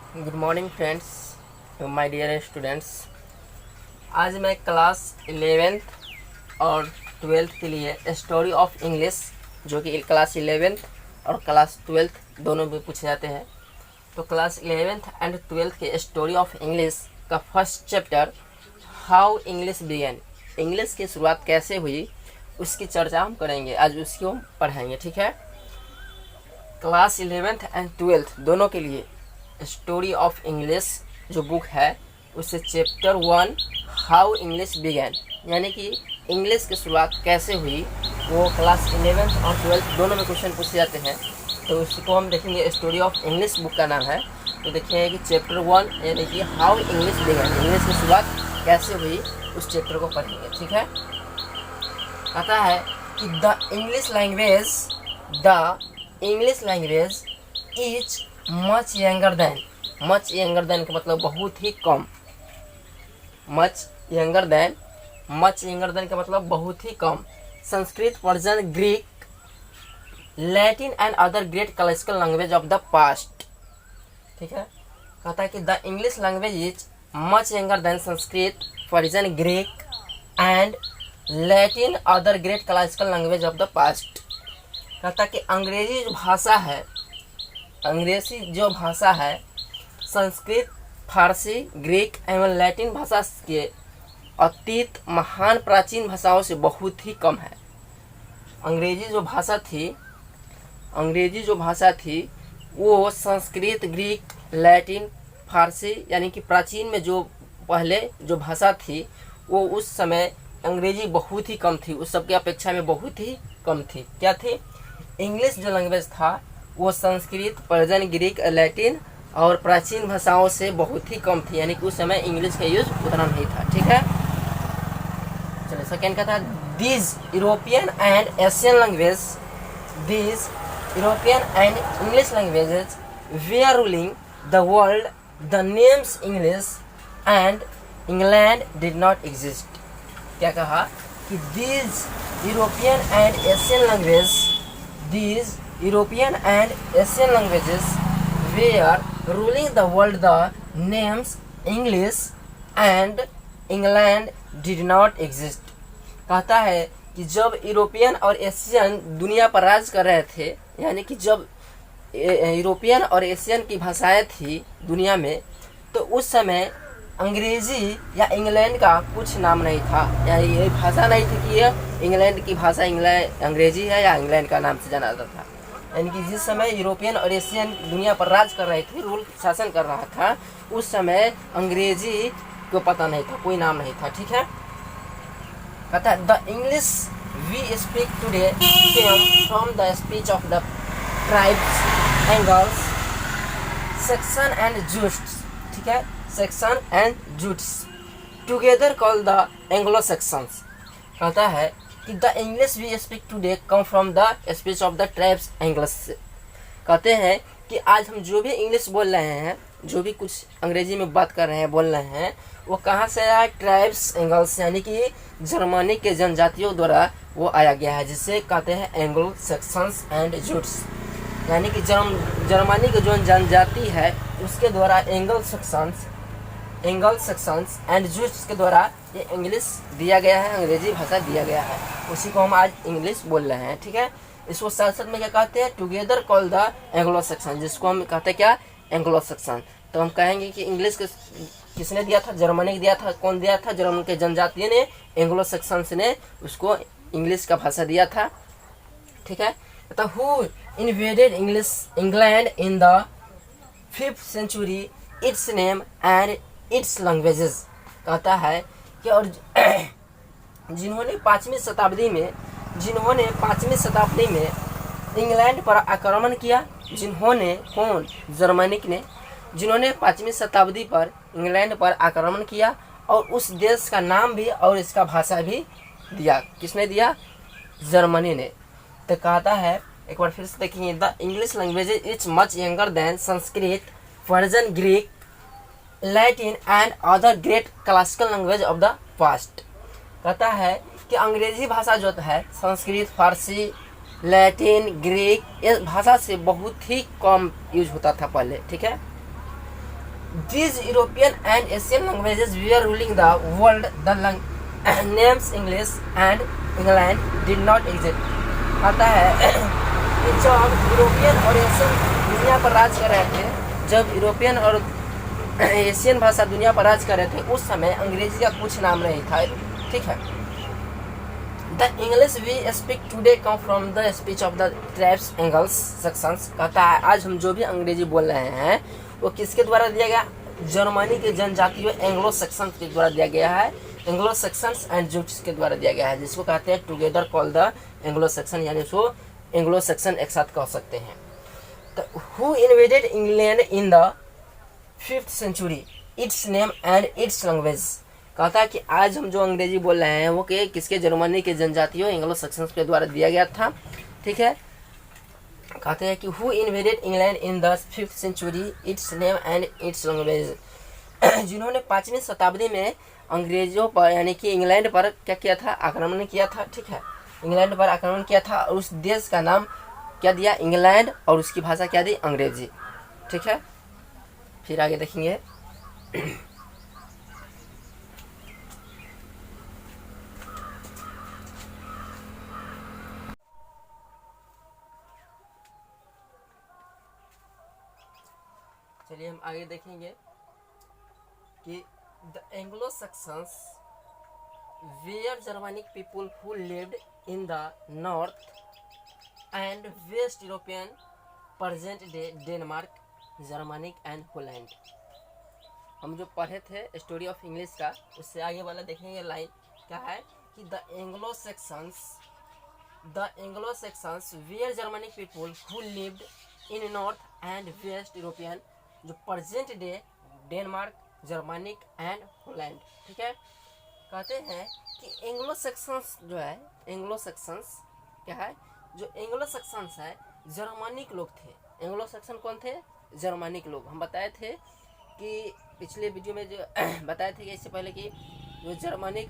Good morning friends, my dear students. आज मैं class 11th और 12th के लिए स्टोरी ऑफ इंग्लिश, जो कि क्लास 11th और क्लास 12th दोनों में पूछे जाते हैं, तो क्लास 11th एंड 12th के स्टोरी ऑफ इंग्लिश का first chapter how English began, English की शुरुआत कैसे हुई, उसकी चर्चा हम करेंगे। आज उसको पढ़ाएंगे, ठीक है। क्लास 11th एंड 12th दोनों के लिए स्टोरी ऑफ इंग्लिश जो बुक है उससे चैप्टर 1 हाउ इंग्लिश बिगेन, यानी कि इंग्लिश की शुरुआत कैसे हुई, वो क्लास 11th और 12th दोनों में क्वेश्चन पूछे जाते हैं। तो उसको हम देखेंगे, स्टोरी ऑफ इंग्लिश बुक का नाम है। तो देखेंगे कि चैप्टर 1 यानी कि हाउ इंग्लिश बिगेन, इंग्लिश की शुरुआत कैसे हुई, उस चैप्टर को पढ़ेंगे, ठीक है। कहता है कि the English language is much younger than का मतलब बहुत ही कम। मच यंगर देन का मतलब बहुत ही कम। Sanskrit, Persian, Greek, Latin and other great classical language of the past, ठीक है। कहता है कि the English language is much younger than Sanskrit, Persian, Greek and Latin other great classical language of the past. कहता है कि अंग्रेजी जो भाषा है संस्कृत, फारसी, ग्रीक एवं लैटिन भाषा के अतीत महान प्राचीन भाषाओं से बहुत ही कम है। अंग्रेजी जो भाषा थी वो संस्कृत, ग्रीक, लैटिन, फारसी यानी कि प्राचीन में जो पहले जो भाषा थी वो उस समय अंग्रेजी बहुत ही कम थी, उस सब की अपेक्षा में बहुत ही कम थी। क्या थी? इंग्लिश जो लैंग्वेज था वो संस्कृत, पर्शियन, ग्रीक, लैटिन और प्राचीन भाषाओं से बहुत ही कम थी, यानी कि उस समय इंग्लिश का यूज उतना नहीं था, ठीक है। चलिए सेकेंड का था these European and English languages they are ruling the world, the names English and England did not exist. क्या कहा कि these European and Asian languages were ruling the world, the names English and England did not exist। कहता है कि जब European और Asian दुनिया पर राज कर रहे थे, यानी कि जब यूरोपियन और एशियन की भाषाएं थी दुनिया में, तो उस समय अंग्रेजी या इंग्लैंड का कुछ नाम नहीं था, यानी ये भाषा नहीं थी कि ये इंग्लैंड की भाषा अंग्रेजी है या इंग्लैंड का नाम से जाना जाता था। यानी कि जिस समय यूरोपियन और एशियन दुनिया पर राज कर रहे थे, रूल शासन कर रहा था, उस समय अंग्रेजी को पता नहीं था, कोई नाम नहीं था, ठीक है। कहता है the English we speak today came from the speech of the tribes, Angles, Saxon and Jutes, ठीक है, Saxon and Jutes together called the Anglo Saxons. कहता है कि the English we speak today come from the speech of the tribes, Angles. कहते हैं कि आज हम जो भी इंग्लिश बोल रहे हैं, जो भी कुछ अंग्रेजी में बात कर रहे हैं, बोल रहे हैं, वो कहाँ से आया? ट्राइब्स, एंगल्स, यानी कि जर्मनी के जनजातियों द्वारा वो आया गया है, जिसे कहते हैं एंग्लो सेक्शंस एंड जूट्स। यानी कि जर्मनी की जो जनजाति है उसके द्वारा एंगल सेक्शंस एंड जूट्स के द्वारा ये इंग्लिश दिया गया है, अंग्रेजी भाषा दिया गया है, उसी को हम आज इंग्लिश बोल रहे हैं, ठीक है। इसको साथ साथ में क्या कहते हैं? Together call the Anglo Saxon, जिसको हम कहते हैं क्या? Anglo Saxon. तो हम कहेंगे कि इंग्लिश किसने दिया था? जर्मनी ने दिया था। कौन दिया था? जर्मन के जनजातियों ने, एंग्लो सेक्शंस ने उसको इंग्लिश का भाषा दिया था, ठीक है। तो who invaded England in the 5th century, it's name and it's languages. कहता है कि और जिन्होंने 5वीं शताब्दी में इंग्लैंड पर आक्रमण किया, कौन? जर्मनिक ने, जिन्होंने 5वीं शताब्दी पर इंग्लैंड पर आक्रमण किया और उस देश का नाम भी और इसका भाषा भी दिया। किसने दिया? जर्मनी ने। तो कहता है, एक बार फिर से देखिए, the English language is much younger than Sanskrit, Persian, Greek, Latin and other great classical language of the past. कहता है कि अंग्रेजी भाषा जो है संस्कृत, फारसी, लैटिन, ग्रीक, ये भाषा से बहुत ही कम यूज होता था पहले, ठीक है। these European and Asian languages were ruling the world. The names English and England did not exist. आता है कि जब यूरोपियन और एशियन दुनिया पर राज कर रहे थे, जब यूरोपियन और एशियन भाषा दुनिया पर राज कर रहे थे, उस समय अंग्रेजी का कुछ नाम नहीं था, ठीक है। The English we speak today come from the speech of the tribes Angles Saxons. कहता है आज हम जो भी अंग्रेजी बोल रहे हैं वो किसके द्वारा दिया गया? जर्मनी के जनजातियों एंग्लो सेक्शन के द्वारा दिया गया है। एंग्लो सेक्शंस एंड जूट्स के द्वारा दिया गया है, जिसको कहते हैं together call the Anglo Saxon, यानी उसको एंग्लो सेक्शन एक साथ कह सकते हैं। तो who invaded England in the 5th century, it's name and it's language. कहता है कि आज हम जो अंग्रेजी बोल रहे हैं वो किसके? जर्मनी के जनजातियों एंग्लो सेक्शंस के द्वारा दिया गया था, ठीक है। कहते हैं कि who invaded England in the 5th century, it's name and it's language. जिन्होंने 5वीं शताब्दी में अंग्रेजों पर यानी कि इंग्लैंड पर क्या किया था? आक्रमण किया था, ठीक है। इंग्लैंड पर आक्रमण किया था और उस देश का नाम क्या दिया? इंग्लैंड, और उसकी भाषा क्या दी? अंग्रेजी, ठीक है। फिर आगे देखेंगे। चलिए हम आगे देखेंगे कि the Anglo Saxons were Germanic people who lived in the north and west European present day Denmark Germanic and Holland. हम जो पढ़े थे स्टोरी ऑफ इंग्लिश का, उससे आगे वाला देखेंगे लाइन क्या है कि the Anglo Saxons were Germanic people who lived in north and west European, जो present day Denmark Germanic and Holland, ठीक है। कहते हैं कि एंग्लो सेक्शंस जो है, एंग्लो सेक्शंस क्या है? जो एंग्लो सेक्शंस है जर्मनिक लोग थे। एंग्लो सेक्शन कौन थे? जर्मनिक लोग। हम बताए थे कि पिछले वीडियो में जो बताए थे कि इससे पहले कि जो जर्मनिक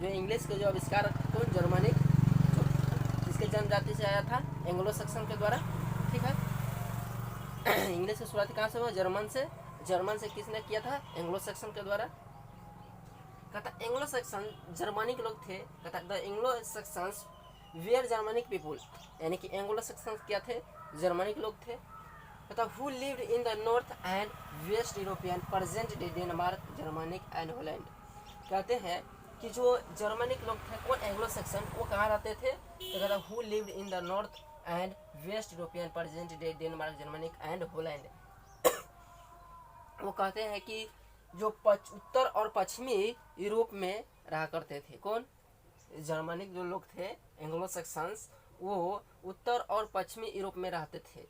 जो इंग्लिश के जो आविष्कार कौन? जर्मनिक, जिसके जनजाति से आया था एंग्लो सेक्शन के द्वारा, ठीक है। इंग्लिश की शुरुआत कहाँ से हुआ? जर्मन से। जर्मन से किसने किया था? एंग्लो सेक्शन के द्वारा। कहता एंग्लो सेक्शन जर्मनिक लोग थे। कहता the Anglo Saxons were Germanic people, यानी कि एंग्लो सेक्शन क्या थे? जर्मनिक लोग थे। कहता who lived in the north and west European present day Denmark Germanic and Holland. कहते हैं कि जो जर्मनिक लोग थे कौन? एंग्लो सेक्शन, वो कहाँ रहते थे? तो कहता who lived in the north and west European present day Denmark Germanic and Holland. वो कहते हैं कि जो उत्तर और पश्चिमी यूरोप में रहा करते थे, कौन? जर्मनिक जो लोग थे एंग्लो सेक्शंस, वो उत्तर और पश्चिमी यूरोप में रहते थे,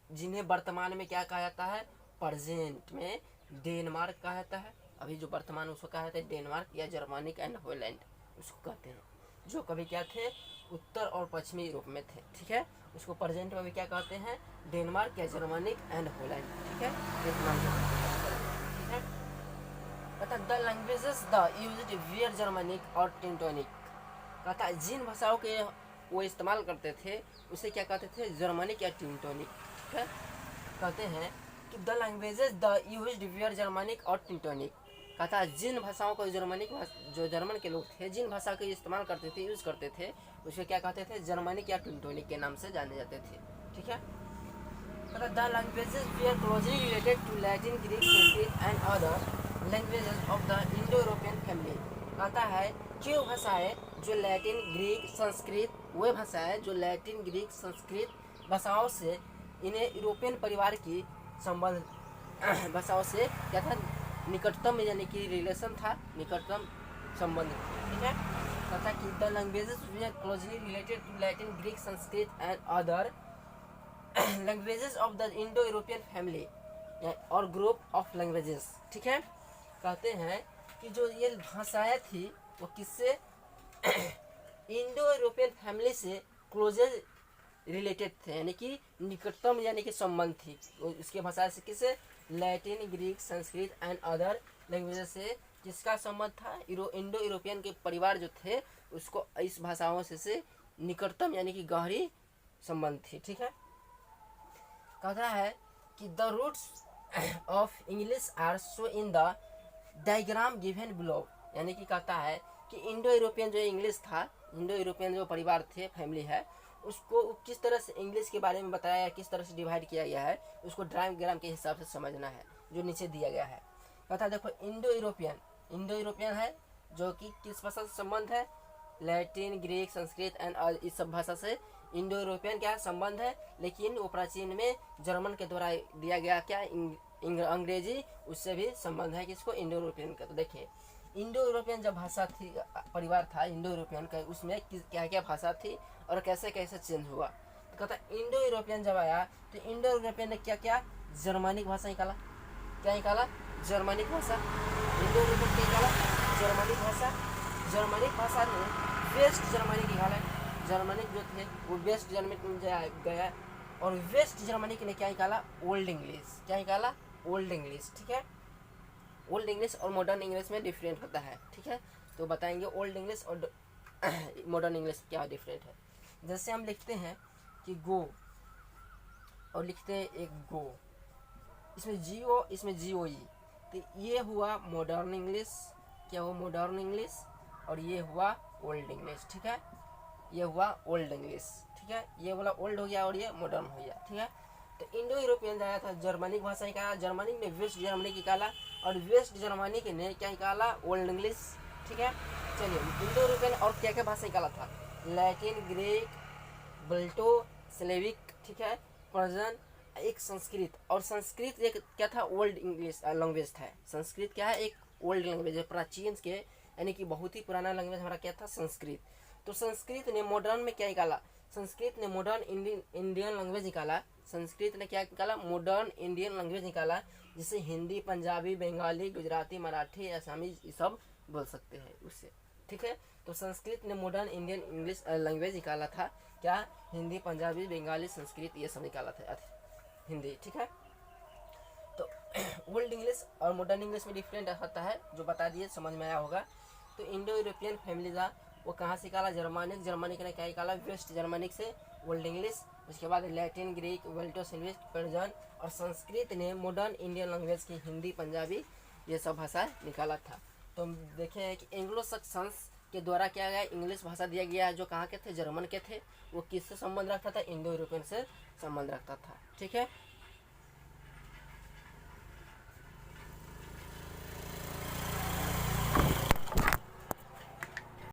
जिन्हें वर्तमान में क्या कहा जाता है? प्रेजेंट में डेनमार्क कहा जाता है। अभी जो वर्तमान उसको कहा जाता है डेनमार्क या जर्मनिक एंड होलैंड उसको कहते हैं। जो कभी क्या थे? उत्तर और पश्चिमी यूरोप में थे, ठीक है। उसको प्रेजेंट में भी क्या कहते हैं? डेनमार्क या जर्मनिक एंड होलैंड, ठीक है। ठीक है। कहता the languages the used were Germanic और टेंटोनिक। कहता जिन भाषाओं के वो इस्तेमाल करते थे उसे क्या कहते थे? जर्मनिक या टेंटोनिक, ठीक है। कहते हैं कि the languages the used were Germanic और टेंटोनिक। कहता जिन भाषाओं को जर्मनिक जो जर्मन के लोग थे जिन भाषा का इस्तेमाल करते थे, यूज़ करते थे, उसे क्या कहते थे? जर्मनिक या टेंटोनिक के नाम से जाने जाते थे, ठीक है। कहता the languages were closely related to Latin, Greek, Sanskrit and other languages of the Indo European family. कहता है कि वो भाषाएँ जो लैटिन, ग्रीक, संस्कृत, वे भाषाएँ जो लैटिन, ग्रीक, संस्कृत भाषाओं से इन्हें यूरोपियन परिवार की संबंध भाषाओं से क्या था? निकटतम यानी कि रिलेशन था, निकटतम संबंध, ठीक है। कहता कि the languages we are closely related to Latin, Greek, Sanskrit and other languages of the Indo European family और ग्रुप ऑफ लैंग्वेजेस, ठीक है। कहते हैं कि जो ये भाषाएं थी वो किससे? इंडो यूरोपियन फैमिली से क्लोजेस्ट रिलेटेड थे, यानी कि निकटतम यानी कि संबंध थी उसके भाषा से। किसे? Latin, Greek, Sanskrit and other languages से किसका संबंध था? इंडो यूरोपियन के परिवार जो थे उसको इस भाषाओं से निकटतम यानी कि गहरी संबंध थी, ठीक है। कहता है कि the roots of English are show in the diagram given below. यानी कि कहता है कि इंडो यूरोपियन जो इंग्लिश था, इंडो यूरोपियन जो परिवार थे, फैमिली है, उसको किस तरह से इंग्लिश के बारे में बताया, किस तरह से डिवाइड किया गया है, उसको डायग्राम के हिसाब से समझना है, जो नीचे दिया गया है। कहता है देखो इंडो यूरोपियन है जो कि किस भाषा से संबंध है, लैटिन, ग्रीक, संस्कृत एंड इस सब भाषा से इंडो यूरोपियन क्या संबंध है, लेकिन वो प्राचीन में जर्मन के द्वारा दिया गया क्या अंग्रेजी, उससे भी संबंध है किसको, इंडो यूरोपियन का। तो देखिए इंडो यूरोपियन जब भाषा थी, परिवार था इंडो यूरोपियन का, उसमें क्या क्या भाषा थी और कैसे कैसे चेंज हुआ। तो कहता इंडो यूरोपियन जब आया तो इंडो यूरोपियन ने क्या क्या, जर्मनिक भाषा निकाला। क्या निकाला, जर्मनिक भाषा। इंडो यूरोपियन क्या निकाला, जर्मनिक भाषा। जर्मनिक भाषा ने वेस्ट जर्मनी निकाला। जर्मनिक जो थे वो वेस्ट जर्मनी में गया, और वेस्ट जर्मनी ने क्या निकाला, ओल्ड इंग्लिश। क्या निकाला, ओल्ड इंग्लिश। ठीक है, ओल्ड इंग्लिश और मॉडर्न इंग्लिश में डिफरेंट होता है। ठीक है, तो बताएंगे ओल्ड इंग्लिश और मॉडर्न इंग्लिश क्या डिफरेंट है। जैसे हम लिखते हैं कि गो और लिखते हैं एक गो, इसमें जी ओ, इसमें जी ओ ई, तो ये हुआ मॉडर्न इंग्लिश। क्या हुआ, मॉडर्न इंग्लिश। और ये हुआ ओल्ड इंग्लिश। ठीक है, ये हुआ ओल्ड इंग्लिश। ठीक है, ये वाला ओल्ड हो गया और ये मॉडर्न हो गया। ठीक है, तो इंडो यूरोपियन आया था, जर्मनिक भाषा निकाला, जर्मनिक ने वेस्ट जर्मनी निकाला, और वेस्ट जर्मनी ने क्या निकाला, ओल्ड इंग्लिश। ठीक है, चलिए इंडो यूरोपियन और क्या क्या भाषा निकाला था, लैटिन, ग्रीक, बल्टो, स्लेविक, ठीक है, पर्शियन, एक संस्कृत। और संस्कृत एक क्या था, ओल्ड इंग्लिश लैंग्वेज था। संस्कृत क्या है, एक ओल्ड लैंग्वेज है, प्राचीन के, यानी कि बहुत ही पुराना लैंग्वेज हमारा क्या था, संस्कृत। तो संस्कृत ने मॉडर्न में क्या निकाला, संस्कृत ने मॉडर्न इंडियन लैंग्वेज निकाला। संस्कृत ने क्या निकाला, मॉडर्न इंडियन लैंग्वेज निकाला, जिसे हिंदी, पंजाबी, बंगाली, गुजराती, मराठी, असमी ये सब बोल सकते हैं उससे। ठीक है, तो संस्कृत ने मॉडर्न इंडियन इंग्लिश लैंग्वेज निकाला था, क्या, हिंदी, पंजाबी, बंगाली, संस्कृत ये सब निकाला था, हिंदी। ठीक है, तो ओल्ड इंग्लिश और मॉडर्न इंग्लिश में डिफरेंट होता है, जो बता दिए, समझ में आया होगा। तो इंडो यूरोपियन फैमिली था, वो कहाँ से निकाला, जर्मनिक ने क्या निकाला, वेस्ट जर्मनिक से ओल्ड इंग्लिश। उसके बाद लैटिन, ग्रीक, वेल्टो, सिल्विस्ट, पर्शियन, और संस्कृत ने मॉडर्न इंडियन लैंग्वेज की हिंदी, पंजाबी ये सब भाषा निकाला था। तो हम देखें कि एंग्लो सक्सन्स के द्वारा क्या गया, इंग्लिश भाषा दिया गया है, जो कहाँ के थे, जर्मन के थे। वो किससे संबंध रखता था, इंडो यूरोपियन से संबंध रखता था। ठीक है।